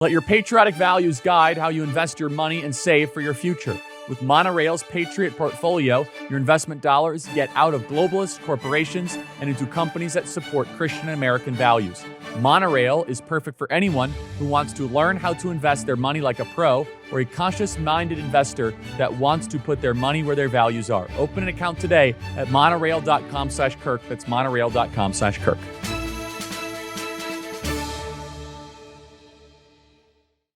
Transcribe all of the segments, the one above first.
Let your patriotic values guide how you invest your money and save for your future. With Monorail's Patriot Portfolio, your investment dollars get out of globalist corporations and into companies that support Christian American values. Monorail is perfect for anyone who wants to learn how to invest their money like a pro, or a conscious-minded investor that wants to put their money where their values are. Open an account today at monorail.com/Kirk. That's monorail.com/Kirk.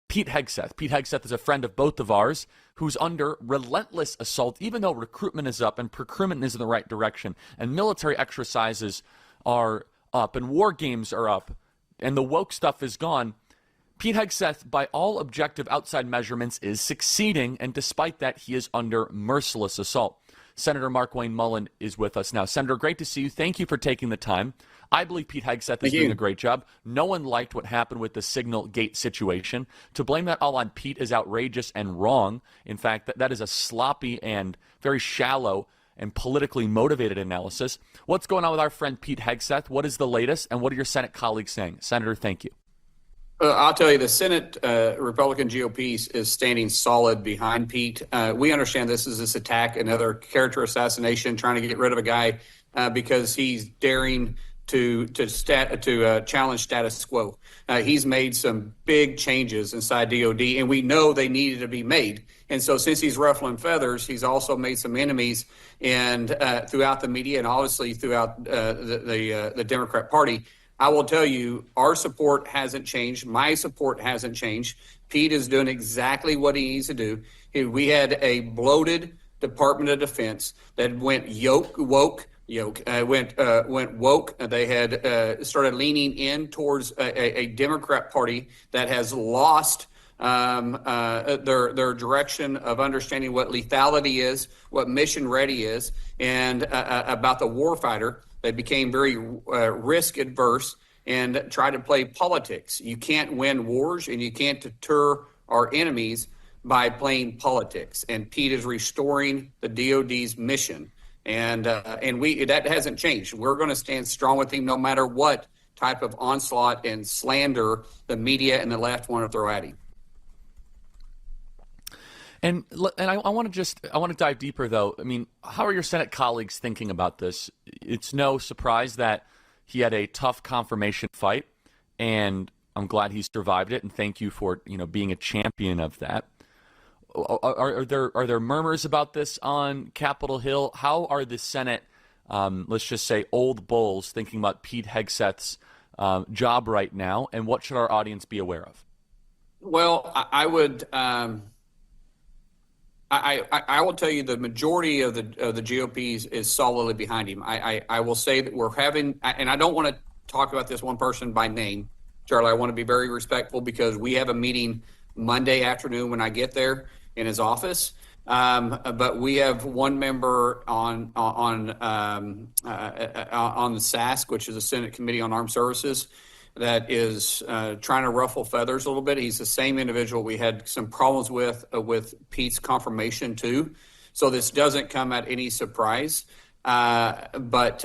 Pete Hegseth. Pete Hegseth is a friend of both of ours who's under relentless assault, even though recruitment is up and procurement is in the right direction, and military exercises are up, and war games are up, and the woke stuff is gone. Pete Hegseth, by all objective outside measurements, is succeeding, and despite that, he is under merciless assault. Senator Mark Wayne Mullen is with us now. Senator, great to see you. Thank you for taking the time. I believe Pete Hegseth is doing a great job. No one liked what happened with the Signal Gate situation. To blame that all on Pete is outrageous and wrong. In fact, that is a sloppy and very shallow and politically motivated analysis. What's going on with our friend Pete Hegseth? What is the latest, and what are your Senate colleagues saying? Senator, thank you. I'll tell you, the Senate Republican GOP is standing solid behind Pete. We understand this attack, another character assassination, trying to get rid of a guy because he's daring to challenge status quo. He's made some big changes inside DOD, and we know they needed to be made. And so since he's ruffling feathers, he's also made some enemies and throughout the media and obviously throughout the Democrat Party. I will tell you, our support hasn't changed. My support hasn't changed. Pete is doing exactly what he needs to do. We had a bloated Department of Defense that went woke. Went woke. They had started leaning in towards a Democrat Party that has lost their direction of understanding what lethality is, what mission ready is, and about the warfighter. They became very risk adverse and tried to play politics. You can't win wars and you can't deter our enemies by playing politics. And Pete is restoring the DOD's mission. And that hasn't changed. We're going to stand strong with him no matter what type of onslaught and slander the media and the left want to throw at him. And I want to dive deeper, though. I mean, how are your Senate colleagues thinking about this? It's no surprise that he had a tough confirmation fight, and I'm glad he survived it. And thank you for being a champion of that. Are there murmurs about this on Capitol Hill? How are the Senate, let's just say, old bulls thinking about Pete Hegseth's job right now, and what should our audience be aware of? Well, I would. I will tell you the majority of the GOP is solidly behind him. I will say that we're having, and I don't want to talk about this one person by name, Charlie. I want to be very respectful because we have a meeting Monday afternoon when I get there in his office. But we have one member on the SASC, which is the Senate Committee on Armed Services, that is trying to ruffle feathers a little bit. He's the same individual we had some problems with Pete's confirmation too. So this doesn't come at any surprise. But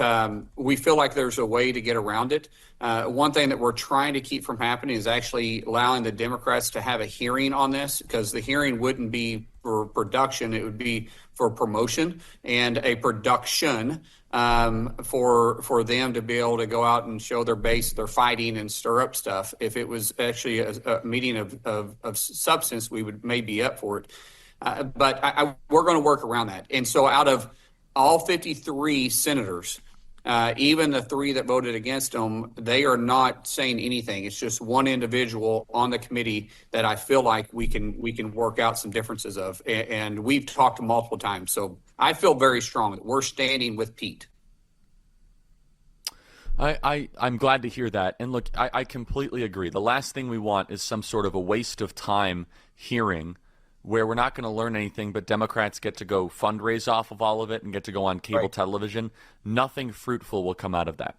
we feel like there's a way to get around it. One thing that we're trying to keep from happening is actually allowing the Democrats to have a hearing on this, because the hearing wouldn't be for production. It would be for promotion and a production for them to be able to go out and show their base, their fighting and stir up stuff. If it was actually a meeting of substance, we would maybe be up for it. But we're going to work around that. And so out of all 53 senators, even the 3 that voted against him, they are not saying anything. It's just one individual on the committee that I feel like we can work out some differences of. And we've talked multiple times. So I feel very strong that we're standing with Pete. I'm glad to hear that. And look, I completely agree. The last thing we want is some sort of a waste of time hearing where we're not going to learn anything, but Democrats get to go fundraise off of all of it and get to go on cable television. Nothing fruitful will come out of that.